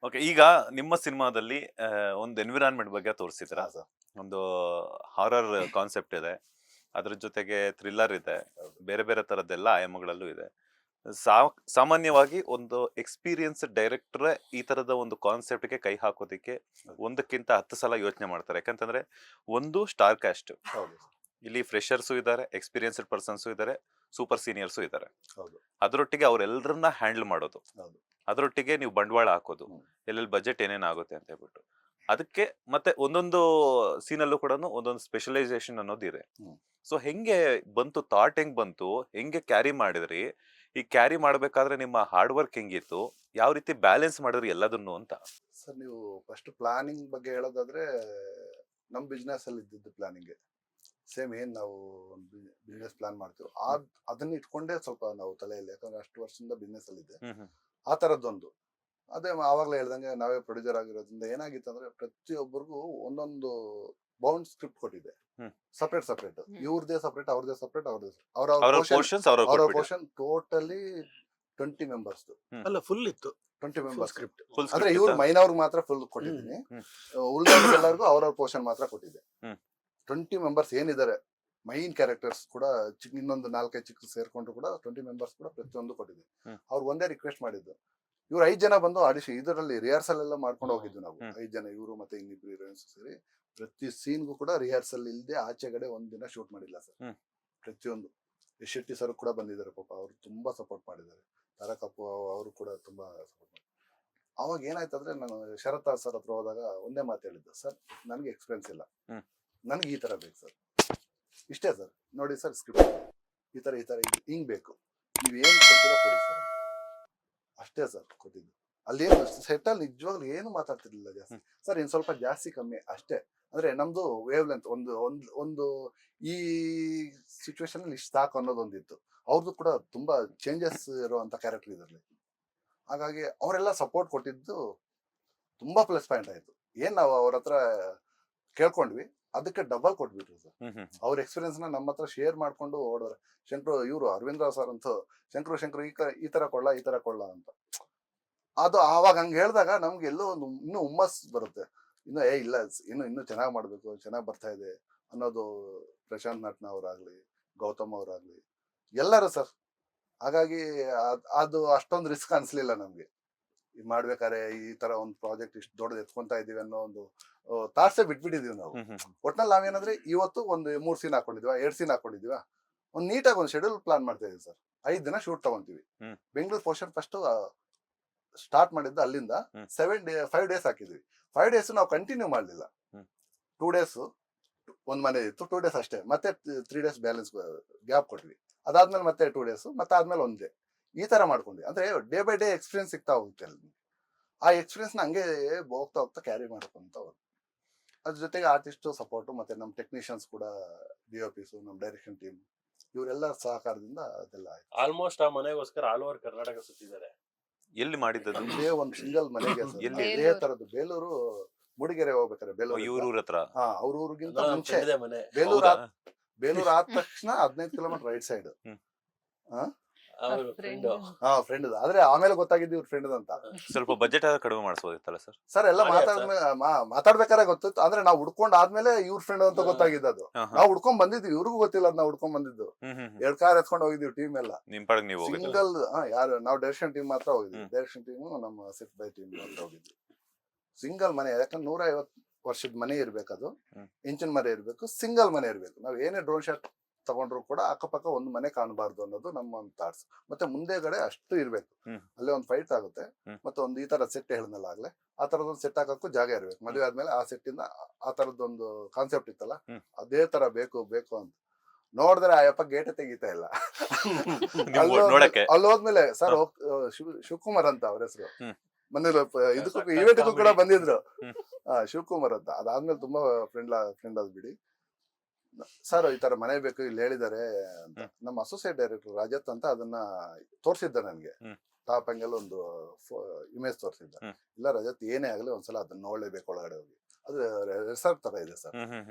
Okay. ಈಗ ನಿಮ್ಮ ಸಿನಿಮಾದಲ್ಲಿ ಒಂದು ಎನ್ವಿರಾನ್ಮೆಂಟ್ ಬಗ್ಗೆ ತೋರಿಸಿದ್ರ. ಹಾ ಸರ್. ಒಂದು ಹಾರರ್ ಕಾನ್ಸೆಪ್ಟ್ ಇದೆ, ಅದ್ರ ಜೊತೆಗೆ ಥ್ರಿಲ್ಲರ್ ಇದೆ, ಹೌದು. ಬೇರೆ ಬೇರೆ ತರದ್ದೆಲ್ಲ ಆಯಾಮಗಳಲ್ಲೂ ಇದೆ. ಸಾಮಾನ್ಯವಾಗಿ ಒಂದು ಎಕ್ಸ್ಪೀರಿಯನ್ಸ್ ಡೈರೆಕ್ಟರ್ ಈ ತರದ ಒಂದು ಕಾನ್ಸೆಪ್ಟ್ಗೆ ಕೈ ಹಾಕೋದಿಕ್ಕೆ ಒಂದಕ್ಕಿಂತ 10 ಸಲ ಯೋಚನೆ ಮಾಡ್ತಾರೆ. ಯಾಕಂತಂದ್ರೆ ಒಂದು ಸ್ಟಾರ್ ಕ್ಯಾಸ್ಟ್, ಹೌದು ಸರ್. ಇಲ್ಲಿ ಫ್ರೆಶರ್ಸು ಇದ್ದಾರೆ, ಎಕ್ಸ್ಪೀರಿಯನ್ಸ್ಡ್ ಪರ್ಸನ್ಸು ಇದ್ದಾರೆ, ಸೂಪರ್ ಸೀನಿಯರ್ಸು ಇದ್ದಾರೆ. ಹೌದು. ಅದರೊಟ್ಟಿಗೆ ಅವರೆಲ್ಲರನ್ನ ಹ್ಯಾಂಡಲ್ ಮಾಡೋದು, ಹೌದು. ಅದರೊಟ್ಟಿಗೆ ನೀವು ಬಂಡವಾಳ ಹಾಕೋದು, ಹ್ಮ್. ಎಲ್ಲೆಲ್ಲಿ ಬಜೆಟ್ ಏನೇನ್ ಆಗುತ್ತೆ ಅಂತ ಹೇಳ್ಬಿಟ್ಟು ಅದಕ್ಕೆ ಮತ್ತೆ ಒಂದೊಂದು ಸೀನಲ್ಲೂ ಕೂಡ ಒಂದೊಂದು ಸ್ಪೆಷಲೈಸೇಷನ್ ಅನ್ನೋದು ಇದೆ. ಹ್ಮ್. ಸೊ ಹೆಂಗೆ ಬಂತು ಥಾಟ್, ಹೆಂಗ್ ಬಂತು, ಹೆಂಗೆ ಕ್ಯಾರಿ ಮಾಡಿದ್ರಿ, ಈ ಕ್ಯಾರಿ ಮಾಡ್ಬೇಕಾದ್ರೆ ನಿಮ್ಮ ಹಾರ್ಡ್ ವರ್ಕ್ ಹೆಂಗಿತ್ತು, ಯಾವ ರೀತಿ ಬ್ಯಾಲೆನ್ಸ್ ಮಾಡಿದ್ರಿ ಎಲ್ಲದನ್ನು ಅಂತ. ಸರ್, ನೀವು ಫಸ್ಟ್ ಪ್ಲಾನಿಂಗ್ ಬಗ್ಗೆ ಹೇಳೋದಾದ್ರೆ, ನಮ್ ಬಿಸ್ನೆಸ್ ಅಲ್ಲಿ ಇದ್ದಿದ್ದು ಪ್ಲಾನಿಂಗ್ ಸೇಮ್ ಏನ್ ನಾವು ಬಿಸ್ನೆಸ್ ಪ್ಲಾನ್ ಮಾಡ್ತೀವಿ ಅದನ್ನ ಇಟ್ಕೊಂಡೇ ಸ್ವಲ್ಪ ನಾವು ತಲೆಯಲ್ಲಿ, ಯಾಕಂದ್ರೆ ಅಷ್ಟು ವರ್ಷದಿಂದ ಬಿಸ್ನೆಸ್ ಅಲ್ಲಿ ಇದೆ. ಆ ತರದ್ದೊಂದು ಅದೇ ಆವಾಗಲೇ ಹೇಳ್ದಂಗೆ ನಾವೇ ಪ್ರೊಡ್ಯೂಸರ್ ಆಗಿರೋದ್ರಿಂದ ಏನಾಗಿತ್ತು ಅಂದ್ರೆ ಪ್ರತಿಯೊಬ್ಬರಿಗೂ ಒಂದೊಂದು ಬೌಂಡ್ ಸ್ಕ್ರಿಪ್ಟ್ ಕೊಟ್ಟಿದೆ. ಹ್ಮ್. ಸಪ್ರೇಟ್ ಇವ್ರದೇ ಸಪ್ರೇಟ್, ಅವ್ರದೇ ಸಪ್ರೇಟ್, ಅವ್ರ ಅವ್ರ ಪೋರ್ಷನ್ಸ್ ಪೋರ್ಷನ್ ಟೋಟಲಿ 20 ಮೆಂಬರ್ಸ್. ಅಲ್ಲ, ಫುಲ್ ಇತ್ತು 20 ಮೆಂಬರ್ಸ್ ಸ್ಕ್ರಿಪ್ಟ್. ಅಂದ್ರೆ ಇವ್ರು ಮೈನವ್ರಿಗೆ ಮಾತ್ರ ಫುಲ್ ಕೊಟ್ಟಿದ್ದೀನಿ. ಉಳಿದವ್ರಿಗೆಲ್ಲರಿಗೂ ಅವ್ರವ್ರ ಪೋರ್ಷನ್ ಮಾತ್ರ ಕೊಟ್ಟಿದ್ದೆ. 20 ಮೆಂಬರ್ಸ್ ಏನಿದ್ದಾರೆ ಮೈನ್ ಕ್ಯಾರೆಕ್ಟರ್ಸ್ ಕೂಡ ಇನ್ನೊಂದು 4-5 ಚಿಕ್ಕ ಸೇರ್ಕೊಂಡು ಕೂಡ 20 ಮೆಂಬರ್ಸ್ ಕೂಡ ಪ್ರತಿಯೊಂದು ಕೊಟ್ಟಿದ್ದೆ. ಅವ್ರು ಒಂದೇ ರಿಕ್ವೆಸ್ಟ್ ಮಾಡಿದ್ದು, ಇವ್ರು 5 ಜನ ಬಂದು ಆಡಿಷನ್ ಇದರಲ್ಲಿ ರಿಹರ್ಸಲ್ ಎಲ್ಲ ಮಾಡ್ಕೊಂಡು ಹೋಗಿದ್ವಿ ನಾವು. 5 ಜನ, ಇವರು ಮತ್ತೆ ಇನ್ನಿಬ್ರು ಹೀರೋಯಿನ್ಸ್ ಸೇರಿ ಪ್ರತಿ ಸೀನ್ಗೂ ಕೂಡ ರಿಹರ್ಸಲ್ ಇಲ್ಲದೆ ಆಚೆಗಡೆ ಒಂದಿನ ಶೂಟ್ ಮಾಡಿಲ್ಲ ಸರ್. ಪ್ರತಿಯೊಂದು ಯಶ್ ಶೆಟ್ಟಿ ಸರ್ ಕೂಡ ಬಂದಿದ್ದಾರೆ, ಪಾಪ ಅವ್ರು ತುಂಬಾ ಸಪೋರ್ಟ್ ಮಾಡಿದ್ದಾರೆ. ತಾರಕಪ್ಪು ಅವರು ಕೂಡ ತುಂಬಾ ಸಪೋರ್ಟ್ ಮಾಡಿದ್ದಾರೆ. ಅವಾಗ ಏನಾಯ್ತಂದ್ರೆ, ನಾನು ಶರತ್ ಸರ್ ಹತ್ರ ಹೋದಾಗ ಒಂದೇ ಮಾತು ಹೇಳಿದ್ದು, ಸರ್ ನನಗೆ ಎಕ್ಸ್ಪೀರಿಯನ್ಸ್ ಇಲ್ಲ, ನನಗೆ ಈ ತರ ಬೇಕು ಸರ್, ಇಷ್ಟೇ ಸರ್, ನೋಡಿ ಸರ್ ಸ್ಕ್ರಿಪ್ಟ್ ಈ ತರ ಹಿಂಗ್ ಬೇಕು, ನೀವೇನ್ ಕೊಡ್ತೀರಾ ಕೊಡಿ ಸರ್, ಅಷ್ಟೇ ಸರ್ ಕೊಟ್ಟಿದ್ದು. ಅಲ್ಲೇನು ಸೆಟಲ್ ನಿಜವಾಗ್ಲು ಏನು ಮಾತಾಡ್ತಿರ್ಲಿಲ್ಲ ಜಾಸ್ತಿ. ಸರ್ ಇನ್ ಸ್ವಲ್ಪ ಜಾಸ್ತಿ ಕಮ್ಮಿ ಅಷ್ಟೇ, ಅಂದ್ರೆ ನಮ್ದು ವೇವ್ ಲೆಂತ್ ಒಂದು ಈ ಸಿಚುವೇಶನ್ ಅಲ್ಲಿ ಇಷ್ಟು ಸಾಕು ಅನ್ನೋದೊಂದಿತ್ತು. ಅವ್ರದ್ದು ಕೂಡ ತುಂಬಾ ಚೇಂಜಸ್ ಇರುವಂತ ಕ್ಯಾರೆಕ್ಟರ್ ಇದರಲ್ಲಿ. ಹಾಗಾಗಿ ಅವರೆಲ್ಲ ಸಪೋರ್ಟ್ ಕೊಟ್ಟಿದ್ದು ತುಂಬಾ ಪ್ಲಸ್ ಪಾಯಿಂಟ್ ಆಯ್ತು. ಏನ್ ನಾವು ಅವ್ರ ಹತ್ರ ಕೇಳ್ಕೊಂಡ್ವಿ, ಅದಕ್ಕೆ ಡಬಲ್ ಕೊಟ್ಬಿಟ್ರು ಸರ್. ಅವ್ರ ಎಕ್ಸ್ಪೀರಿಯನ್ಸ್ ನ ನಮ್ಮ ಹತ್ರ ಶೇರ್ ಮಾಡ್ಕೊಂಡು ಓಡಿದ್ರೆ. ಇವರು ಅರವಿಂದ್ ರಾವ್ ಸರ್ ಅಂತೂ ಶಂಕರು ಈ ತರ ಕೊಳ್ಳ ಅಂತ. ಅದು ಆವಾಗ ಹಂಗ ಹೇಳಿದಾಗ ನಮ್ಗೆ ಎಲ್ಲೋ ಒಂದು ಇನ್ನೂ ಹುಮ್ಮಸ್ ಬರುತ್ತೆ. ಇಲ್ಲ ಇನ್ನು ಚೆನ್ನಾಗ್ ಮಾಡ್ಬೇಕು, ಚೆನ್ನಾಗ್ ಬರ್ತಾ ಇದೆ ಅನ್ನೋದು. ಪ್ರಶಾಂತ್ ನಟ್ನ ಅವರಾಗ್ಲಿ, ಗೌತಮ್ ಅವರಾಗ್ಲಿ, ಎಲ್ಲರೂ ಸರ್. ಹಾಗಾಗಿ ಅದು ಅಷ್ಟೊಂದು ರಿಸ್ಕ್ ಅನ್ಸ್ಲಿಲ್ಲ ನಮ್ಗೆ. ಮಾಡ್ಬೇಕಾದ್ರೆ ಈ ತರ ಒಂದು ಪ್ರಾಜೆಕ್ಟ್ ಇಷ್ಟು ದೊಡ್ಡದು ಎತ್ಕೊಂತಾ ಇದೀವಿ ಅನ್ನೋ ಒಂದು ತಾಟ್ಸೆ ಬಿಟ್ಬಿಟ್ಟಿದೀವಿ ನಾವು. ಒಟ್ನಲ್ಲಿ ನಾವೇನಂದ್ರೆ ಇವತ್ತು ಒಂದು 3 ಸೀನ್ ಹಾಕೊಂಡಿದ್ವಿ, 2 ಸೀನ್ ಹಾಕೊಂಡಿದೀವ, ಒಂದ್ ನೀಟಾಗಿ ಒಂದು ಶೆಡ್ಯೂಲ್ ಪ್ಲಾನ್ ಮಾಡ್ತಾ ಇದೀವಿ ಸರ್. 5 ದಿನ ಶೂಟ್ ತಗೊಂತೀವಿ. ಬೆಂಗಳೂರು ಪೋರ್ಷನ್ ಫಸ್ಟ್ ಸ್ಟಾರ್ಟ್ ಮಾಡಿದ್ದು ಅಲ್ಲಿಂದ 5 ಡೇಸ್ ಹಾಕಿದ್ವಿ. 5 ಡೇಸ್ ನಾವು ಕಂಟಿನ್ಯೂ ಮಾಡ್ಲಿಲ್ಲ. 2 ಡೇಸ್ ಒಂದ್ ಮನೆ ಇತ್ತು, 2 ಡೇಸ್ ಅಷ್ಟೇ, ಮತ್ತೆ 3 ಡೇಸ್ ಬ್ಯಾಲೆನ್ಸ್ ಗ್ಯಾಪ್ ಕೊಟ್ವಿ. ಅದಾದ್ಮೇಲೆ ಮತ್ತೆ 2 ಡೇಸ್, ಮತ್ತೆ ಆದ್ಮೇಲೆ 1 ಡೇ, ಈ ತರ ಮಾಡ್ಕೊಂಡ್ವಿ. ಅಂದ್ರೆ ಡೇ ಬೈ ಡೇ ಎಕ್ಸ್ಪೀರಿಯನ್ಸ್ ಸಿಗ್ತಾ ಹೋಗುತ್ತೆ ಅಲ್ಲಿ. ಆ ಎಕ್ಸ್ಪೀರಿಯನ್ಸ್ ನ ಹಂಗೆ ಹೋಗ್ತಾ ಕ್ಯಾರಿ ಮಾಡ್ಕೊಂತ ಹೋಗಿ. ಅದ್ರ ಜೊತೆಗೆ ಆರ್ಟಿಸ್ಟ್ ಸಪೋರ್ಟ್, ಮತ್ತೆ ನಮ್ ಟೆಕ್ನಿಷಿಯನ್ಸ್ ಕೂಡ, DOPs, ನಮ್ ಡೈರೆಕ್ಷನ್ ಟೀಮ್, ಇವರೆಲ್ಲ ಸಹಕಾರದಿಂದ ಅದೆಲ್ಲ ಆಯ್ತು. ಆಲ್ಮೋಸ್ಟ್ ಆ ಮನೆಗೋಸ್ಕರ ಆಲ್ ಓವರ್ ಕರ್ನಾಟಕ ಸುತ್ತಿದ್ದಾರೆ. ಎಲ್ಲಿ ಮಾಡಿದ್ದದು? ಇದೇ ಒಂದು ಸಿಂಗಲ್ ಮನೆಗೆ ಎಲ್ಲಿ? ಇದೇ ತರದ್ದು ಬೇಲೂರು ಮೂಡಿಗೆರೆ ಹೋಗ್ಬೇಕಾರೆ, ಇವ್ರ ಹತ್ರ ಅವ್ರ ಊರಿಗಿಂತ ಮುಂಚೆ ಮನೆ ಬೇಲೂರು ಆದ ತಕ್ಷಣ 15 ಕಿಲೋಮೀಟರ್ ರೈಟ್ ಸೈಡ್. ಫ್ರೆಂಡ್, ಆದ್ರೆ ಆಮೇಲೆ ಗೊತ್ತಾಗಿದ್ದು ಇವ್ರ ಫ್ರೆಂಡ್ ಅಂತ. ಸ್ವಲ್ಪ ಬಜೆಟ್ ಕಡಿಮೆ ಮಾಡಿಸಬಹುದಿತ್ತಲ್ಲ ಸರ್? ಸರ್ ಎಲ್ಲ ಮಾತಾಡ್ಬೇಕಾದ್ರೆ ಗೊತ್ತಿತ್ತು, ಅಂದ್ರೆ ನಾವು ಹುಡ್ಕೊಂಡ್ ಆದ್ಮೇಲೆ ಇವ್ರ ಫ್ರೆಂಡ್ ಅಂತ ಗೊತ್ತಾಗಿದ್ದು. ನಾವು ಹುಡ್ಕೊಂಡ್ ಬಂದಿದ್ವಿ, ಇವ್ರಿಗೂ ಗೊತ್ತಿಲ್ಲ ನಾವು ಹುಡ್ಕೊಂಡ್ ಬಂದಿದ್ದು. 2 ಕಾರ್ ಎತ್ಕೊಂಡು ಹೋಗಿದ್ವಿ ಟೀಮ್ ಎಲ್ಲ. ನಿಮ್ ಪಾಡಿಗೆ ನೀವು ಸಿಂಗಲ್ ಯಾರು ನಾವು ಡೈರೆಕ್ಷನ್ ಟೀಮ್ ಮಾತ್ರ ಹೋಗಿದ್ವಿ. ಡೈರೆಕ್ಷನ್ ಟೀಮ್ ನಮ್ಮ ಸಿಟ್ ಬೈ ಟೀಮ್ ಮಾತ್ರ ಹೋಗಿದ್ವಿ. ಸಿಂಗಲ್ ಮನೆ, ಯಾಕಂದ್ರೆ 150 ವರ್ಷದ ಮನೆ ಇರ್ಬೇಕದು, ಇಂಚಿನ ಮನೆ ಇರ್ಬೇಕು, ಸಿಂಗಲ್ ಮನೆ ಇರ್ಬೇಕು. ನಾವ್ ಏನೇ ಡ್ರೋನ್ ಶಾಟ್ ತಗೊಂಡ್ರು ಕೂಡ ಅಕ್ಕಪಕ್ಕ ಒಂದು ಮನೆ ಕಾಣಬಾರ್ದು ಅನ್ನೋದು ನಮ್ಮ ಒಂದು ಥಾಟ್ಸ್. ಮತ್ತೆ ಮುಂದೆಗಡೆ ಅಷ್ಟು ಇರ್ಬೇಕು, ಅಲ್ಲೇ ಒಂದು ಫೈಟ್ ಆಗುತ್ತೆ. ಮತ್ತೆ ಒಂದು ಈ ತರ ಸೆಟ್ ಹೇಳಿದ್ನಲ್ಲ ಆಗ್ಲೇ, ಆ ತರದೊಂದು ಸೆಟ್ ಹಾಕಕ್ಕೂ ಜಾಗ ಇರ್ಬೇಕು. ಮದುವೆ ಆದ್ಮೇಲೆ ಆ ಸೆಟ್ ಇಂದ ಆ ತರದೊಂದು ಕಾನ್ಸೆಪ್ಟ್ ಇತ್ತಲ್ಲ, ಅದೇ ತರ ಬೇಕು ಅಂತ ನೋಡಿದ್ರೆ ಆ ಯಪ್ಪ ಗೇಟ್ ತೆಗಿತಾ ಇಲ್ಲ. ಅಲ್ಲಿ ಹೋದ್ಮೇಲೆ ಸರ್ ಶಿವಕುಮಾರ್ ಅಂತ ಅವ್ರ ಹೆಸರು, ಮನೇಲಿ ಇದಕ್ಕೂ ಇವೆಂಟ್ಗೂ ಕೂಡ ಬಂದಿದ್ರು, ಶಿವಕುಮಾರ್ ಅಂತ. ಅದಾದ್ಮೇಲೆ ತುಂಬಾ ಫ್ರೆಂಡ್ ಆದ್ ಬಿಡಿ. ಸರ್ ಈ ತರ ಮನೆ ಬೇಕು ಇಲ್ಲಿ ಹೇಳಿದ್ದಾರೆ ಅಂತ ನಮ್ಮ ಅಸೋಸಿಯೇಟ್ ಡೈರೆಕ್ಟರ್ ರಾಜತ್ ಅಂತ ಅದನ್ನ ತೋರ್ಸಿದ್ದ ನನ್ಗೆ. ಟಾಪ್ ಆಂಗಲ್ ಒಂದು ಇಮೇಜ್ ತೋರ್ಸಿದ್ದ. ಇಲ್ಲ ರಜತ್, ಏನೇ ಆಗ್ಲಿ ಒಂದ್ಸಲ ಅದನ್ನ ನೋಡ್ಲೇಬೇಕು ಒಳಗಡೆ ಹೋಗಿ. ಅದು ರೆಸಾರ್ಟ್ ತರ ಇದೆ ಸರ್.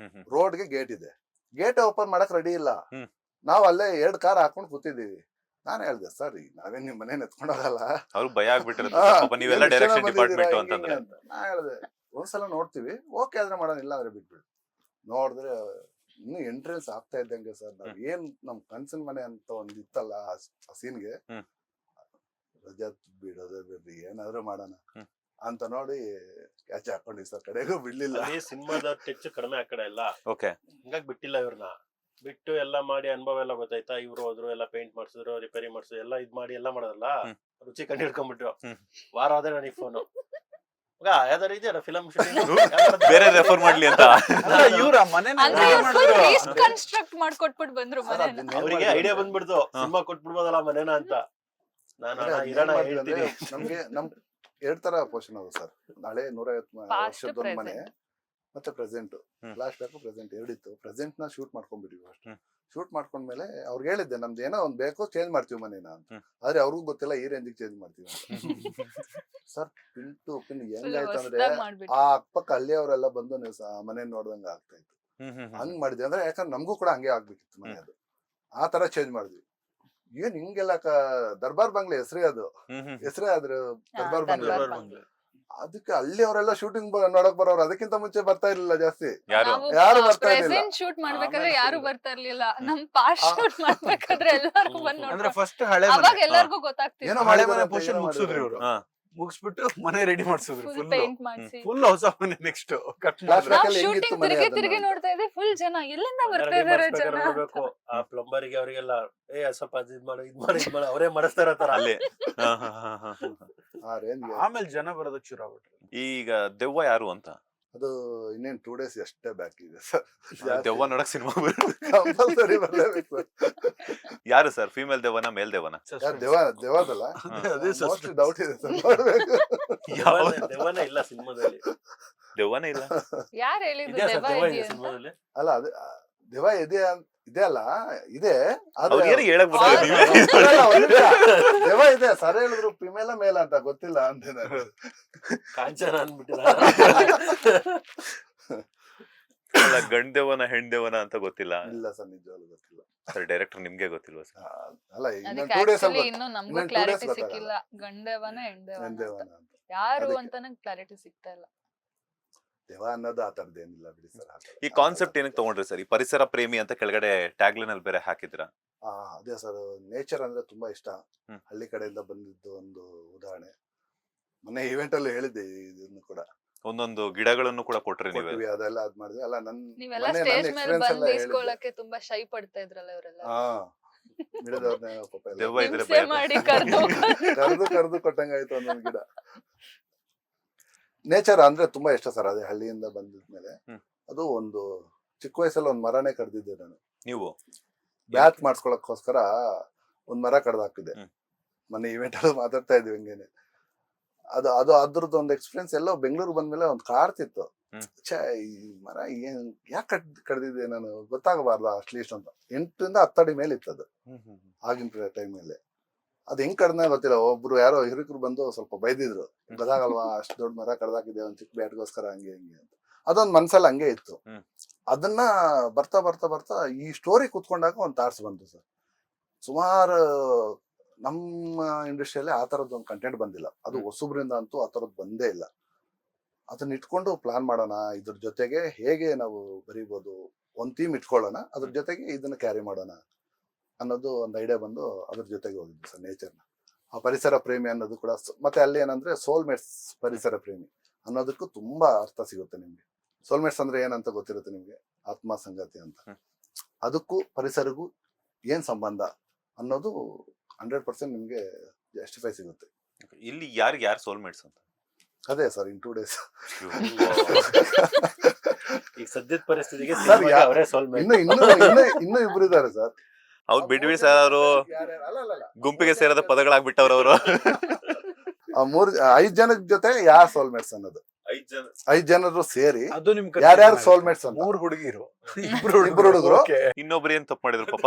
ರೋಡ್ಗೆ ಗೇಟ್ ಇದೆ, ಗೇಟ್ ಓಪನ್ ಮಾಡಕ್ ರೆಡಿ ಇಲ್ಲ. ನಾವ್ ಅಲ್ಲೇ 2 ಕಾರ್ ಹಾಕೊಂಡ್ ಕೂತಿದೀವಿ. ನಾನು ಹೇಳ್ದೆ ಸರ್ ನಾವೇನ್ ನಿಮ್ ಮನೇನ ಎತ್ಕೊಂಡು ಹೋಗಲ್ಲ, ಅವ್ರಿಗೆ ಭಯ ಆಗ್ಬಿಟ್ಟಿರುತ್ತೆ ಪಾಪ, ನೀವೆಲ್ಲ ಡೈರೆಕ್ಷನ್ ಡಿಪಾರ್ಟ್ಮೆಂಟ್ ಅಂತಂದ್ರೆ. ನಾ ಹೇಳ್ದೆ ಒಂದ್ಸಲ ನೋಡ್ತೀವಿ, ಓಕೆ ಆದ್ರೆ ಮಾಡೋಣ, ಇಲ್ಲ ಅಂದ್ರೆ ಬಿಟ್ಬಿಡಿ. ನೋಡಿದ್ರೆ ಇನ್ನು ಎಂಟ್ರೆನ್ಸ್ ಆಗ್ತಾ ಇದ್ದಂಗೆ ಸರ್ ನಾವ್ ಏನ್ ನಮ್ ಕನ್ಸಿನ ಮನೆ ಅಂತ ಒಂದ್ ಇತ್ತಲ್ಲ ಆ ಸೀನ್ಗೆ, ರಜತ್ ಬಿಡೋದೇ ಬಿಡ್ರಿ ಏನಾದ್ರು ಮಾಡೋಣ ಅಂತ ನೋಡಿ ಕ್ಯಾಚ್ ಹಾಕೊಂಡಿವಿ ಸರ್. ಕಡೆಗೂ ಬಿಡ್ಲಿಲ್ಲ. ಸಿನಿಮಾದ ಟಚ್ ಕಡಿಮೆ ಆ ಕಡೆ ಎಲ್ಲ, ಓಕೆ, ಹಿಂಗಾಗಿ ಬಿಟ್ಟಿಲ್ಲ ಇವ್ರನ್ನ. ಬಿಟ್ಟು ಎಲ್ಲ ಮಾಡಿ ಅನುಭವ ಎಲ್ಲ ಗೊತ್ತಾಯ್ತಾ, ಇವ್ರು ಹೋದ್ರು, ಎಲ್ಲ ಪೇಂಟ್ ಮಾಡ್ಸಿದ್ರು, ರಿಪೇರಿ ಮಾಡ್ಸಿದ್ರು, ಎಲ್ಲ ಇದ್ ಮಾಡಿ ಎಲ್ಲ ಮಾಡೋದಲ್ಲ, ರುಚಿ ಕಂಡು ಹಿಡ್ಕೊಂಡ್ಬಿಟ್ರು. ವಾರ ಆದ್ರೆ ನನಗೆ ಫೋನು, ಯಾವ್ದಾರು ಇದೆಯಲ್ಲ ಫಿಲಂ ಬೇರೆ ರೆಫರ್ ಮಾಡ್ಲಿ ಅಂತ. ಇವ್ರ ಮನೆ ಕನ್ಸ್ಟ್ರಕ್ಟ್ ಮಾಡ್ಕೊಟ್ಬಿಟ್ಟು ಬಂದ್ರು ಮನೆನ. ಅವರಿಗೆ ಐಡಿಯಾ ಬಂದ್ಬಿಡ್ತು, ಸಿನಿಮಾ ಕೊಟ್ಬಿಡ್ಬೋದಲ್ಲ ಮನೇನ ಅಂತ. ನಾನು ಇರೋಣ ಹೇಳ್ತೀನಿ. ನಮ್ಗೆ ನಮ್ 2 ತರ ಪೋರ್ಷನ್ ಅದು ಸರ್. ನಾಳೆ 150 ವರ್ಷದ ಮನೆ ಮತ್ತೆ ಪ್ರೆಸೆಂಟ್, ಫ್ಲಾಶ್ ಬ್ಯಾಕ್ ಪ್ರೆಸೆಂಟ್ 2 ಇತ್ತು. ಪ್ರೆಸೆಂಟ್ ನ ಶೂಟ್ ಮಾಡ್ಕೊಂಡ್ಬಿಟ್ಟಿವಿ ಅಷ್ಟು. ಶೂಟ್ ಮಾಡ್ಕೊಂಡ್ಮೇಲೆ ಅವ್ರಿಗೆ ಹೇಳಿದ್ದೆ ನಮ್ದು ಏನೋ ಒಂದ್ ಬೇಕು, ಚೇಂಜ್ ಮಾಡ್ತೀವಿ ಮನೇನ ಅಂತ. ಆದ್ರೆ ಅವ್ರಿಗೂ ಗೊತ್ತಿಲ್ಲ ಈ ರೇಂಜಿಗೆ ಚೇಂಜ್ ಮಾಡ್ತೀವಿ ಅಂತ. ಸರ್ ಪಿನ್ ಟು ಪಿನ್ ಹೆಂಗಾಯ್ತು ಅಂದ್ರೆ ಆ ಅಕ್ಕಪಕ್ಕ ಅಲ್ಲಿ ಅವರೆಲ್ಲ ಬಂದು ನೀವು ಮನೆ ನೋಡ್ದಂಗ ಆಗ್ತಾ ಇತ್ತು. ಹಂಗ್ ಮಾಡಿದ್ವಿ ಅಂದ್ರೆ, ಯಾಕಂದ್ರೆ ನಮಗೂ ಕೂಡ ಹಂಗೆ ಆಗ್ಬೇಕಿತ್ತು ಮನೆ. ಅದು ಆ ತರ ಚೇಂಜ್ ಮಾಡಿದ್ವಿ. ಏನ್ ಹಿಂಗೆಲ್ಲ ದರ್ಬಾರ್ ಬಂಗ್ಲೆ ಹೆಸರೇ ಅದು, ಹೆಸರೇ ಆದ್ರೆ ದರ್ಬಾರ್ ಬಂಗ್ಲೆ. ಅದಕ್ಕೆ ಅಲ್ಲಿ ಅವರೆಲ್ಲ ಶೂಟಿಂಗ್ ನೋಡಕ್ ಬರೋರು, ಅದಕ್ಕಿಂತ ಮುಂಚೆ ಬರ್ತಾ ಇರ್ಲಿಲ್ಲ ಜಾಸ್ತಿ, ಯಾರು ಬರ್ತಾ ಇರ್ಲಿಲ್ಲ. ಶೂಟ್ ಮಾಡ್ಬೇಕಾದ್ರೆ ಯಾರು ಬರ್ತಾ ಇರ್ಲಿಲ್ಲ, ನಮ್ ಪಾಸ್ಟ್ ಶೂಟ್ ಮಾಡ್ಬೇಕಾದ್ರೆ ಎಲ್ಲಾರ್ಗು ಬಂದ್ ಅಂದ್ರೆ ನೋಡ್ತಾರೆ. ಫಸ್ಟ್ ಹಳೆ ಅವಾಗ ಎಲ್ಲಾರ್ಗು ಗೊತ್ತಾಗ್ತಿತ್ತು. ಏನೋ ಹಳೆ ಮಾಡಿದಾರೆ ಮನೆ ಅಂತ, ಪೋರ್ಷನ್ ಏನೋ ಮುಗಿಸಿದ್ರು ಮಾಡಿದಾರೆ. ಇವ್ರು, ಮುಗಿಸ್ಬಿಟ್ಟು ಮನೆ ರೆಡಿ ಮಾಡ್ಸಿದ್ರು. ಫುಲ್ ಪೇಂಟ್ ಮಾಡ್ಸಿ ಫುಲ್ ಹೊಸ ಮನೆ ನೆಕ್ಸ್ಟ್ ಕಟ್ Flashback ಮಾಡಿದ್ರು. ನಾವ್ ಅಲ್ಲಿ ಹೆಂಗಿತ್ತು ಶೂಟಿಂಗ್ ಮನೆ ತಿರುಗಿ ಅದನ್ನ ತಿರುಗಿ ಅಂತ. ನೋಡ್ತಾ ಇದ್ದೆ, ಫುಲ್ ಜನ ಎಲ್ಲಿಂದ ಬರ್ತಾ ರೆಡಿ ಇದಾರೆ ಮಾಡಿಸ್ಬೇಕಾದ್ರೆ ಜನ. ನೋಡ್ಬೇಕು, ಆ ಪ್ಲಂಬರಿಗೆ ಅವರಿಗೆಲ್ಲ ಸ್ವಲ್ಪ ಇದ್ ಮಾಡಿ ಅವರೇ ಮಾಡಿಸ್ತಾ ಇರತ್ತಾರ ಅಲ್ಲಿ. ಆ ರೇಂಜ್ಗೆ. ಆಮೇಲೆ ಜನ ಬರೋದಕ್ಕೆ ಶುರು ಆಗ್ಬಿಟ್ರು. ಈಗ ದೆವ್ವ ಯಾರು ಅಂತ, ಅದು ಇನ್ನೇನ್ 2 days ಅಷ್ಟೇ ಬ್ಯಾಕ್ ಇದೆ ಸರ್. ದೆವ್ವ ನೋಡಕ್ ಸಿನಿಮಾ ಕಂಪಲ್ಸರಿ ಬರ್ಲೇಬೇಕು. ಯಾರು ಸರ್, ಫೀಮೇಲ್ ದೆವ್ವನ ಮೇಲ್ ದೆವ್ವನ? ದೇವದಲ್ಲ, ಅದೇ ಮೋಸ್ಟ್ಲಿ ಡೌಟ್ ಇದೆ ಸರ್, ನೋಡ್ಬೇಕು. ದೆವ್ವನೇ ಇಲ್ಲ ಸಿನಿಮಾದಲ್ಲಿ. ದೆವ್ವನೇ ಇಲ್ಲ. ಯಾರು ಹೇಳಿದ್ರು ಇದೆಯಾ ಸರ್ ದೆವ್ವ ದೆವ್ವ ಇದೆ ಇದೆ ಅಂತ? ಸಿನಿಮಾದಲ್ಲಿ? ಅಲ್ಲ ಅದು ದೆವ ಇದೆ ಅಲ್ಲ, ಇದೆ. ಅವ್ರಿಗೆ ಏನು ಹೇಳಕ್ ಬರ್ತದೆ ನೀವೇ? ದೆವ ಇದೆ ಸರ್, ಹೇಳಿದ್ರು ಫಿಮೇಲ ಮೇಲ ಅಂತ ಗೊತ್ತಿಲ್ಲ ಅಂತ. ಕಾಂಚನ ಅಂದ್ಬಿಟ್ಟಿದ. ಅಲ್ಲ, ಗಂಡ್ ದೆವ್ವನ ಹೆಣ್ ದೆವ್ವನ ಅಂತ ಗೊತ್ತಿಲ್ಲ. ಇಲ್ಲ ಸರ್, ನಿಜವಾಗ್ಲೂ ಗೊತ್ತಿಲ್ಲ ಸರ್. ಡೈರೆಕ್ಟರ್ ನಿಮ್ಗೆ ಗೊತ್ತಿಲ್ವಾ ಸರ್? ಅಲ್ಲ, ಇನ್ನೊಂದು ಅದಕ್ಕೆ 2 days actually ಅಲ್ಲಿ ಇನ್ನು ನಮಗೂ ಇನ್ನೊಂದು 2 days ಕ್ಲಾರಿಟಿ ಗೊತ್ತಾಗಲ್ಲ. ಸಿಕ್ಕಿಲ್ಲ, ಗಂಡವನ ಹೆಣ್ದೇವನ ದೇವನ ಅಂತ. ಯಾರು ಅದಕ್ಕೆ. ಅಂತ ನಂಗೆ ಕ್ಲಾರಿಟಿ ಸಿಗ್ತಾ ಇಲ್ಲ. ದೆವ ಅನ್ನೋದು ಆ ತರದ್ದೇನಿಲ್ಲ ಬಿಡಿ ಸರ್. ಈ ಕಾನ್ಸೆಪ್ಟ್ ಏನಕ್ಕೆ ತಗೊಂಡ್ರಿ ಸರ್? ಈ ಪರಿಸರ ಪ್ರೇಮಿ ಅಂತ ಕೆಳಗಡೆ ಟ್ಯಾಗ್ಲೈನ್ ಅಲ್ಲಿ ಬೇರೆ ಹಾಕಿದ್ರ. ಅದೇ ಸರ್, ನೇಚರ್ ಅಂದ್ರೆ ತುಂಬಾ ಇಷ್ಟ. ಹ್ಮ್. ಹಳ್ಳಿ ಕಡೆಯಿಂದ ಬಂದಿದ್ದು ಒಂದು ಉದಾಹರಣೆ. ಮೊನ್ನೆ ಇವೆಂಟ್ ಅಲ್ಲಿ ಹೇಳಿದ್ದೆ ಇದನ್ನು ಕೂಡ. ಒಂದೊಂದು ಗಿಡಗಳನ್ನು ಕೂಡ ಕೊಟ್ರಿ ನೀವೇ. ಕೊಟ್ವಿ, ಅದೆಲ್ಲ ಅದ್ ಮಾಡಿದ್ವಿ. ಅಲ್ಲ ನೀವೆಲ್ಲ ಮೊನ್ನೆ ಸ್ಟೇಜ್ ನನ್ನ ಮೇಲೆ experience ಬಂದ್ ಎಲ್ಲ ಹೇಳಿದ್ದೆ. ಇಸ್ಕೊಳಕ್ಕೆ ತುಂಬಾ ಶೈ ಪಡ್ತಾ ಇದ್ರಲ್ಲ ಇವರೆಲ್ಲ. ಗಿಡದವ್ರನ್ನ ಪಾಪ ಎಲ್ಲ ದೆವ್ವ ಇದ್ರೆ ಹಿಂಸೆ ಭಯ ಮಾಡಿ ಕರ್ದು ಕರ್ದು ಕೊಟ್ಟಂಗಾಯ್ತು ಒಂದೊಂದು ಗಿಡ. ನೇಚರ್ ಅಂದ್ರೆ ತುಂಬಾ ಇಷ್ಟ ಸರ್. ಅದೇ ಹಳ್ಳಿಯಿಂದ ಬಂದಿದ್ಮೇಲೆ ಅದು ಒಂದು ಚಿಕ್ಕ ವಯಸ್ಸಲ್ಲಿ ಒಂದ್ ಮರನೇ ಕಡ್ದಿದ್ದೆ ನಾನು. ನೀವು ಬ್ಯಾತ್ ಮಾಡ್ಸ್ಕೊಳಕ್ಕೋಸ್ಕರ ಒಂದ್ ಮರ ಕಡ್ದು ಹಾಕಿದ್ದೆ. ಹ್ಮ್. ಮೊನ್ನೆ ಇವೆಂಟ್ ಅಲ್ಲಿ ಮಾತಾಡ್ತಾ ಇದ್ವಿ ಹಂಗೇನೆ. ಅದು ಅದ್ರದ್ದು ಒಂದು ಎಕ್ಸ್ಪೀರಿಯನ್ಸ್. ಎಲ್ಲೋ ಬೆಂಗಳೂರು ಬಂದ್ಮೇಲೆ ಒಂದ್ ಕಾಡ್ತಿತ್ತು. ಛೇ, ಈ ಮರ ಏನ್ ಯಾಕೆ ಕಡ್ದಿದ್ದೆ ನಾನು, ಗೊತ್ತಾಗಬಾರ್ದ ಅಟ್ಲೀಸ್ಟ್ ಅಂತ. 8 ರಿಂದ 10 ಅಡಿ ಮೇಲೆ ಇತ್ತದು ಆಗಿನ ಟೈಮಲ್ಲಿ. ಅದ್ ಹೆಂಗ್ ಕಡ್ದ ಗೊತ್ತಿಲ್ಲ. ಒಬ್ರು ಯಾರೋ ಹಿರಿಕರು ಬಂದು ಸ್ವಲ್ಪ ಬೈದಿದ್ರು, ಗೊತ್ತಾಗಲ್ವಾ ಅಷ್ಟ್ ದೊಡ್ಡ ಮರ ಕಡ್ದಾಕಿದೆ ಒಂದ್ ಚಿಕ್ಕ ಬ್ಯಾಟ್ಗೋಸ್ಕರ ಹಂಗೆ ಹಿಂಗೆ ಅಂತ. ಅದೊಂದ್ ಮನ್ಸಲ್ಲಿ ಹಂಗೆ ಇತ್ತು. ಅದನ್ನ ಬರ್ತಾ ಬರ್ತಾ ಬರ್ತಾ ಈ ಸ್ಟೋರಿ ಕುತ್ಕೊಂಡಾಗ ಒಂದ್ ಥಾಟ್ಸ್ ಬಂತು ಸರ್. ಸುಮಾರು ನಮ್ಮ ಇಂಡಸ್ಟ್ರಿಯಲ್ಲಿ ಆ ತರದ್ದು ಒಂದು ಕಂಟೆಂಟ್ ಬಂದಿಲ್ಲ. ಅದು ಹೊಸಬ್ರಿಂದ ಅಂತೂ ಆ ತರದ್ದು ಬಂದೇ ಇಲ್ಲ. ಅದನ್ನ ಇಟ್ಕೊಂಡು ಪ್ಲಾನ್ ಮಾಡೋಣ, ಇದ್ರ ಜೊತೆಗೆ ಹೇಗೆ ನಾವು ಬರೀಬಹುದು, ಒಂದ್ ಥೀಮ್ ಇಟ್ಕೊಳ್ಳೋಣ, ಅದ್ರ ಜೊತೆಗೆ ಇದನ್ನ ಕ್ಯಾರಿ ಮಾಡೋಣ ಅನ್ನೋದು ಒಂದು ಐಡಿಯಾ ಬಂದು ಅದ್ರ ಜೊತೆಗೆ ಹೋಗಿದ್ವಿ ಸರ್. ನೇಚರ್ನ, ಆ ಪರಿಸರ ಪ್ರೇಮಿ ಅನ್ನೋದು ಕೂಡ. ಮತ್ತೆ ಅಲ್ಲಿ ಏನಂದ್ರೆ ಸೋಲ್ಮೇಟ್ಸ್ ಪರಿಸರ ಪ್ರೇಮಿ ಅನ್ನೋದಕ್ಕೂ ತುಂಬಾ ಅರ್ಥ ಸಿಗುತ್ತೆ ನಿಮ್ಗೆ. ಸೋಲ್ಮೇಟ್ಸ್ ಅಂದ್ರೆ ಏನಂತ ಗೊತ್ತಿರುತ್ತೆ ನಿಮ್ಗೆ, ಆತ್ಮ ಸಂಗತಿ ಅಂತ. ಅದಕ್ಕೂ ಪರಿಸರಗೂ ಏನ್ ಸಂಬಂಧ ಅನ್ನೋದು 100% ನಿಮ್ಗೆ ಜಸ್ಟಿಫೈ ಸಿಗುತ್ತೆ. ಇಲ್ಲಿ ಯಾರಿಗೆ ಯಾರು ಸೋಲ್ಮೇಟ್ಸ್ ಅಂತ? ಅದೇ ಸರ್, ಇನ್ 2 days. ಈಗ ಸದ್ಯದ ಪರಿಸ್ಥಿತಿಗೆ ಸರ್, ಅವರೇ ಸೋಲ್ಮೇಟ್. ಇನ್ನು ಇಬ್ರು ಇದಾರೆ ಸರ್. ಅವ್ರು ಬಿಡ್ಬಿಡಿ ಸರ್, ಅವರು ಗುಂಪಿಗೆ ಸೇರದ ಪದಗಳಾಗ್ಬಿಟ್ಟವ್ರ ಅವರು. 5 ಜನದ ಜೊತೆ ಯಾರ್ ಸೋಲ್ಮೇಟ್ಸ್ ಅನ್ನೋದು, 5 ಜನರು ಸೇರಿ ಅದು ನಿಮ್ ಯಾರ್ಯಾರು ಸೋಲ್ಮೇಟ್ಸ್ ಅಂತ. 3 ಹುಡುಗಿರು, ಇಬ್ರು ಹುಡುಗರು. ಇನ್ನೊಬ್ರು ಏನ್ ತಪ್ಪು ಮಾಡಿದ್ರು ಪಾಪ?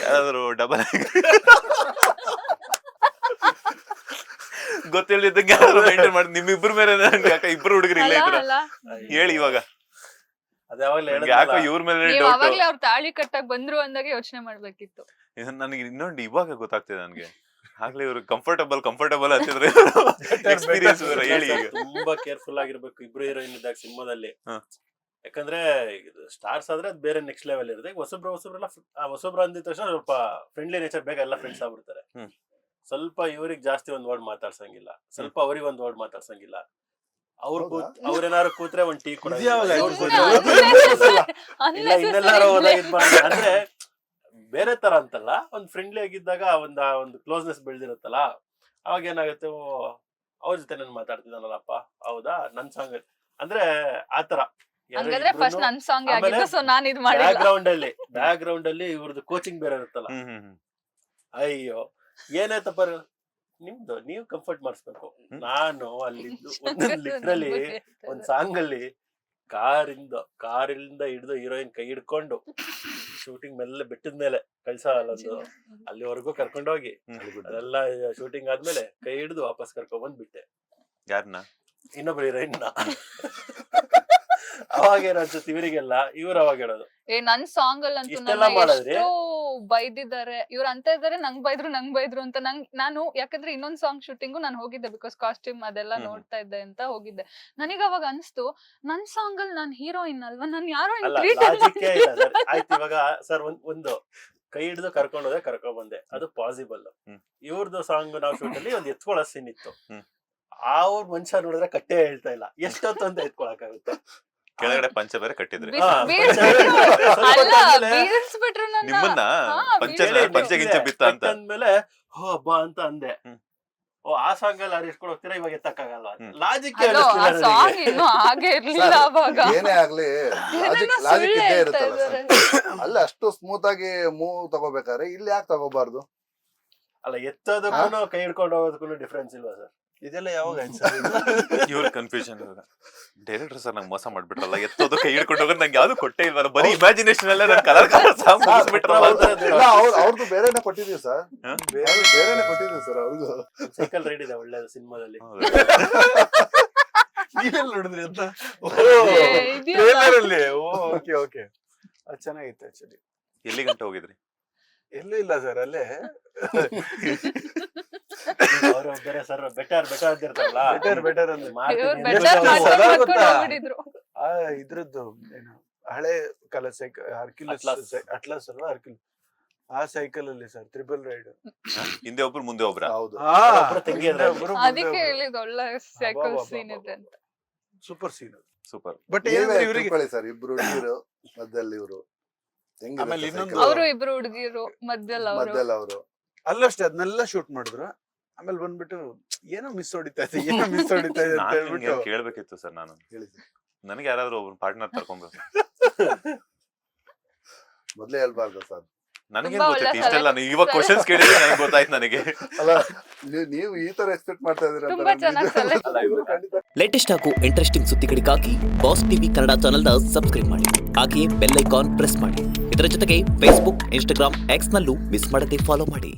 ಯಾರಾದ್ರು ಡಬಲ್ ಗೊತ್ತಿಲ್ದಿದ್ದಂಗೆ ಮೇಂಟೈನ್ ಮಾಡಿ ನಿಮ್ಮಿಬ್ರು ಮೇಲೆ ಯಾಕೆ ಇಬ್ರು ಹುಡುಗರು ಇಲ್ಲ ಇದ್ರ ಹೇಳಿ ಇವಾಗ. ಅದ್ಯಾವಾಗ್ಲೂ ಯಾಕೋ ಇವ್ರ ಮೇಲೆ ನೀವ್ ಅವಾಗ್ಲೇ ಅವ್ರ ತಾಳಿ ಕಟ್ಟಕ್ ಬಂದ್ರು ಅಂದಾಗ ಯೋಚನೆ ಮಾಡ್ಬೇಕಿತ್ತು. ನನಗೆ ಇನ್ನೊಂದು ಇವಾಗ ಗೊತ್ತಾಗ್ತಿದೆ ನನಗೆ. ಆಗ್ಲೇ ಇವ್ರು ಕಂಫರ್ಟಬಲ್ ಅಂತಿದ್ರೆ ಎಕ್ಸ್ಪೀರಿಯನ್ಸ್ ಹೇಳಿ ಈಗ. ತುಂಬಾ ಕೇರ್ಫುಲ್ ಆಗಿರ್ಬೇಕು ಇಬ್ರು ಹೀರೋಯಿನ್ ಇದ್ದಾಗ ಸಿನಿಮಾದಲ್ಲಿ. ಹ. ಯಾಕಂದ್ರೆ ಸ್ಟಾರ್ಸ್ ಆದ್ರೆ ಅದು ಬೇರೆ ನೆಕ್ಸ್ಟ್ ಲೆವೆಲ್ ಇರುತ್ತೆ. ಹೊಸಬ್ರೆಲ್ಲ ಹೊಸಬ್ರು ಅಂದಿದ ತಕ್ಷಣ ಸ್ವಲ್ಪ ಫ್ರೆಂಡ್ಲಿ ನೇಚರ್ ಬೇಗ ಎಲ್ಲ ಫ್ರೆಂಡ್ಸ್ ಆಗ್ಬಿಡ್ತಾರೆ. ಹ್ಮ್. ಸ್ವಲ್ಪ ಇವ್ರಿಗೆ ಜಾಸ್ತಿ ಒಂದ್ ವರ್ಡ್ ಮಾತಾಡ್ಸಂಗಿಲ್ಲ, ಸ್ವಲ್ಪ ಅವ್ರಿಗೆ ಒಂದ್ ವರ್ಡ್ ಮಾತಾಡ್ಸಂಗಿಲ್ಲ. ಹೌದಾ? ಅವ್ರೇನಾರು ಕೂತ್ರೆ ಒಂದ್ ಟೀ ಕೊಡ ಇದ್ಯಾವಾಗ ಆಯ್ತು? ಇಲ್ಲ ಇನ್ನೆಲ್ಲಾರು ಹೋದಾಗ ಇದ್ ಮಾಡಿ ಅಂದ್ರೆ ಬೇರೆ ತರ ಅಂತಲ್ಲ, ಒಂದ್ ಫ್ರೆಂಡ್ಲಿ ಆಗಿದ್ದಾಗ ಒಂದು ಕ್ಲೋಸ್ನೆಸ್ ಬೆಳ್ದಿರುತ್ತಲ್ಲ, ಅವಾಗ ಏನಾಗುತ್ತೆ, ಅವ್ರ ಜೊತೆ ನಾನು ಮಾತಾಡ್ತಿದ್ದಾನಲ್ಲಪ್ಪ, ಹೌದಾ ನನ್ ಸಾಂಗ್ ಅಂದ್ರೆ ಆತರ. ಹಂಗಾದ್ರೆ ಫಸ್ಟ್ ನನ್ ಸಾಂಗ್ ಆಗಿತ್ತು, ಸೊ ನಾನ್ ಇದ್ ಮಾಡಿಲ್ಲ. ಬ್ಯಾಕ್ ಗ್ರೌಂಡ್ ಅಲ್ಲಿ ಇವ್ರದ್ದು ಕೋಚಿಂಗ್ ಬೇರೆ ಇರುತ್ತಲ್ಲ. ಅಯ್ಯೋ ಏನಾಯ್ತಪ್ಪ ನಿಮ್ದು ನೀವು ಕಂಫರ್ಟ್ ಮಾಡಿಸ್ಬೇಕು. ನಾನು ಅಲ್ಲಿದ್ದು ಲಿಟ್ರಲಿ ಒಂದ್ ಸಾಂಗ್ ಅಲ್ಲಿ ಕಾರಿಂದ ಹಿಡಿದು ಹೀರೋಯಿನ್ ಕೈ ಹಿಡ್ಕೊಂಡು ಶೂಟಿಂಗ್ ಮೇಲೆ ಬೆಟ್ಟದ ಮೇಲೆ ಕಳ್ಸಲ್ಲೊಂದು ಅಲ್ಲಿವರೆಗೂ ಕರ್ಕೊಂಡೋಗಿ ಅದೆಲ್ಲ ಶೂಟಿಂಗ್ ಆದ್ಮೇಲೆ ಕೈ ಹಿಡಿದು ವಾಪಸ್ ಕರ್ಕೊಂಡ್ ಬಂದ್ಬಿಟ್ಟೆ ಯಾರನ್ನ, ಇನ್ನೊಬ್ರು ಹೀರೋಯಿನ್. ಅವಾಗ ಏನ್ ಅನ್ಸುತ್ತೆ ಇವರಿಗೆಲ್ಲ, ಇವ್ರು ಅವಾಗ ಹೇಳೋದು ನನ್ ಸಾಂಗ್ ಅಲ್ಲಿ ಅಂತೂ ಇಷ್ಟೆಲ್ಲ ಮಾಡಿದ್ರಿ? ಎಷ್ಟು ಬೈದಿದ್ದಾರೆ ಇವ್ರು ಅಂತ ಇದಾರೆ. ನಂಗ್ ಬೈದ್ರು ಅಂತ ನಾನು ಯಾಕಂದ್ರೆ ಇನ್ನೊಂದ್ ಸಾಂಗ್ ಶೂಟಿಂಗು ನಾನು ಹೋಗಿದ್ದೆ, ಬಿಕಾಸ್ ಕಾಸ್ಟ್ಯೂಮ್ ಅದೆಲ್ಲ ನೋಡ್ತಾ ಇದ್ದೆ ಅಂತ ಹೋಗಿದ್ದೆ. ನನಗೆ ಅವಾಗ ಅನ್ಸ್ತು, ನನ್ ಸಾಂಗ್ ಅಲ್ಲಿ ನಾನ್ ಹೀರೋಯಿನ್ ಅಲ್ವಾ, ನಾನ್ ಯಾರೋ ಅಲ್ಲ ಲಾಜಿಕ್ ಇಲ್ಲ ಸರ್. ಆಯ್ತು ಇವಾಗ ಸರ್ ಒಂದು ಕೈ ಹಿಡಿದು ಕರ್ಕೊಂಡ್ ಹೋದೆ, ಕರ್ಕೊಂಡ್ ಬಂದೆ, ಅದು ಪಾಸಿಬಲ್. ಇವ್ರದ್ದು ಸಾಂಗ್ ನಾವು ಶೂಟ್ ಅಲ್ಲಿ ಒಂದ್ ಎತ್ಕೊಳ್ಳೋ ಸೀನ್ ಇತ್ತು. ಅವ್ರ ಮನುಷ್ಯ ನೋಡಿದ್ರೆ ಕಟ್ಟೆ ಹೇಳ್ತಾ ಇಲ್ಲ, ಎಷ್ಟೊತ್ತು ಅಂತ ಎತ್ಕೊಳಕಾಗುತ್ತೆ. ಕೆಳಗಡೆ ಪಂಚ ಬೇರೆ ಕಟ್ಟಿದ್ರಿ ನಿಮ್ಮನ್ನ, ಪಂಚೆ ಗಿಂಚೆ ಬಿತ್ತ ಅಂತ ಅಂದ್ಮೇಲೆ ಹೋ ಹಬ್ಬ ಅಂತ ಅಂದೆ. ಓ ಆ ಸಾಂಗ್ ಅಲ್ಲಿ ಅರಿಸ್ಕೊಂಡು ಹೋಗ್ತೀರಾ, ಇವಾಗ ಎತ್ತಕ್ಕಾಗಲ್ಲ. ಲಾಜಿಕ್ ಸಾಂಗ್ ಇನ್ನು ಹಾಗೆ ಇರ್ಲಿಲ್ಲ ಅವಾಗ. ಏನೇ ಆಗ್ಲಿ ಲಾಜಿಕ್ ಇದ್ದೇ ಇರುತ್ತಲ್ಲ ಸರ್. ಅಲ್ಲಿ ಅಷ್ಟು ಸ್ಮೂತ್ ಆಗಿ ಮೂವ್ ತಗೋಬೇಕಾದ್ರೆ ಇಲ್ಲಿ ಯಾಕೆ ತಗೋಬಾರ್ದು? ಅಲ್ಲ ಎತ್ತೋದಕ್ಕೂ ಕೈ ಹಿಡ್ಕೊಂಡು ಹೋಗೋದಕ್ಕೂ ಡಿಫ್ರೆನ್ಸ್ ಇಲ್ವಾ ಸರ್? ಇದೆಲ್ಲ ಯಾವಾಗ ಆಯ್ತು ಸರ್? ಇವ್ರ ಕನ್ಫ್ಯೂಷನ್. ಡೈರೆಕ್ಟರ್ ಸರ್ ನಂಗೆ ಮೋಸ ಮಾಡ್ಬಿಟ್ರಲ್ಲ, ಎತ್ತೋದು ಕೈ ಹಿಡ್ಕೊಂಡು ಹೋಗೋದು ನಂಗೆ ಯಾವ್ದು ಕೊಟ್ಟೇ ಇಲ್ವಲ್ಲ, ಬರೀ ಇಮ್ಯಾಜಿನೇಷನ್ ಅಲ್ಲೇ ನನ್ ಕಲರ್ ಸಾಂಗ್ ಮುಗಿಸ್ಬಿಟ್ರಲ್ಲ. ಅವ್ರದ್ದು ಬೇರೆನೆ ಕೊಟ್ಟಿದೀವಿ ಸರ್, ಬೇರೆನೆ ಕೊಟ್ಟಿದೀವಿ ಸರ್ ಅವ್ರಿಗೂ. ಸೈಕಲ್ ರೈಡ್ ಇದೆ ಒಳ್ಳೆದು ಸಿನಿಮಾದಲ್ಲಿ. ನೀವೆಲ್ಲ ನೋಡಿದ್ರಿ ಅಂತ ಇದೆಯಲ್ಲ. ಟ್ರೇಲರ್ ಅಲ್ಲಿ? ಓಕೆ ಓಕೆ, ಅದು ಚೆನ್ನಾಗಿತ್ತು ಆಕ್ಚುಲಿ. ಎಲ್ಲಿ ಗಂಟೆ ಹೋಗಿದ್ರಿ? ಎಲ್ಲೂ ಇಲ್ಲ ಸರ್, ಅಲ್ಲೇ ಅವರು ಬೇರೆ ಸರ್ ಬೆಟರ್ ಅಂತಿರ್ತಾರಲ್ಲ, ಬೆಟರ್ ಅಂದ್ರೆ ಇವ್ರು ಮಾಡ್ತೀನಿ better ಅಂತ ಮಾಡ್ಕೊಂಡು ಸದಾ ಮಾಡ್ಕೊಂಡು ಗೊತ್ತಾ? ಹೋಗ್ಬಿಟ್ಟಿದ್ರು. ಆ ಇದ್ರದ್ದು ಏನು ಹಳೆ ಕಾಲ ಸೈಕಲ್ Atlas. ಅಟ್ಲಾಸ್ ಅಲ್ವಾ, ಹರ್ಕಿಲ್, ಆ ಸೈಕಲ್ ಅಲ್ಲಿ ಸರ್ ಟ್ರಿಪಲ್ ರೈಡ್. ಹಿಂದೆ ಒಬ್ರು ಮುಂದೆ ಒಬ್ರ? ಹೌದು. ಒಬ್ರು ತಂಗಿ ಅದ್ರಲ್ಲಿ. ಅದಕ್ಕೆ ಹೇಳಿದ್ ಒಳ್ಳೆ ಸೈಕಲ್ ಸೀನ್ ಇದೆ ಅಂತ. ಸೂಪರ್ ಸೀನ್ ಅದು. ಸೂಪರ್. ಬಟ್ ನೀವೇ ಏನಂದ್ರೆ ಇವರಿಗೆ ತಿಳ್ಕೊಳ್ಳಿ ಸರ್, ಇಬ್ರು ಹುಡುಗಿರು ಮಧ್ಯದಲ್ಲಿ ಇವ್ರು, ಆಮೇಲೆ ಇನ್ನೊಂದು ಅವರು ಇಬ್ರು ಹುಡುಗಿರು ಮಧ್ಯಲ್ಲ ಅವರು. ಮಧ್ಯದಲ್ಲಿ ಅವರು. ಅಲ್ಲಷ್ಟೇ ಅದನ್ನೆಲ್ಲ ಶೂಟ್ ಮಾಡಿದ್ರು. ಆಮೇಲೆ ಬಂದ್ಬಿಟ್ಟು ಏನೋ ಮಿಸ್ ಹೊಡಿತಾ ಇದೆ ಅಂತ ಹೇಳ್ಬಿಟ್ಟು ಕೇಳ್ಬೇಕಿತ್ತು ಸರ್ ನಾನು. ಹೇಳಿ ಸರ್. ನನಗೆ ಯಾರಾದ್ರೂ ಒಬ್ಬ ಪಾರ್ಟ್ನರ್ ತರ್ಕೊಬೇಕು. ಮೊದ್ಲೇ ಹೇಳ್ಬಾರ್ದು ಸರ್. ನನಗೇನ್ ತುಂಬಾ ಗೊತ್ತೈತಿ ಒಳ್ಳೆ ಇಷ್ಟೆಲ್ಲ, ಇವಾಗ ಕ್ವಶನ್ಸ್ ಕೇಳಿದ್ರೆ ನನಗೆ ಗೊತ್ತಾಯ್ತು ನನಗೆ. ಅಲ್ಲ ನೀವು ಈ ತರ ಎಕ್ಸ್ಪೆಕ್ಟ್ ಮಾಡ್ತಾ ಇದೀರ ಅಂತ ತುಂಬಾ ಚೆನ್ನಾಗಿ ನಮ್ಗೆ select ಅಲ್ಲ, ಇವ್ರು ಖಂಡಿತ ಲೇಟೆಸ್ಟ್ ಹಾಗೂ ಇಂಟ್ರೆಸ್ಟಿಂಗ್ ಸುದ್ದಿಗಳಿಗಾಗಿ ಬಾಸ್ ಟಿವಿ ಕನ್ನಡ ಚಾನೆಲ್ನ ಸಬ್ಸ್ಕ್ರೈಬ್ ಮಾಡಿ. ಹಾಗೆಯೇ ಬೆಲ್ ಐಕಾನ್ ಪ್ರೆಸ್ ಮಾಡಿ. ಇದರ ಜೊತೆಗೆ ಫೇಸ್ಬುಕ್, ಇನ್ಸ್ಟಾಗ್ರಾಮ್, ಎಕ್ಸ್ ನಲ್ಲೂ ಮಿಸ್ ಮಾಡದೆ ಫಾಲೋ ಮಾಡಿ.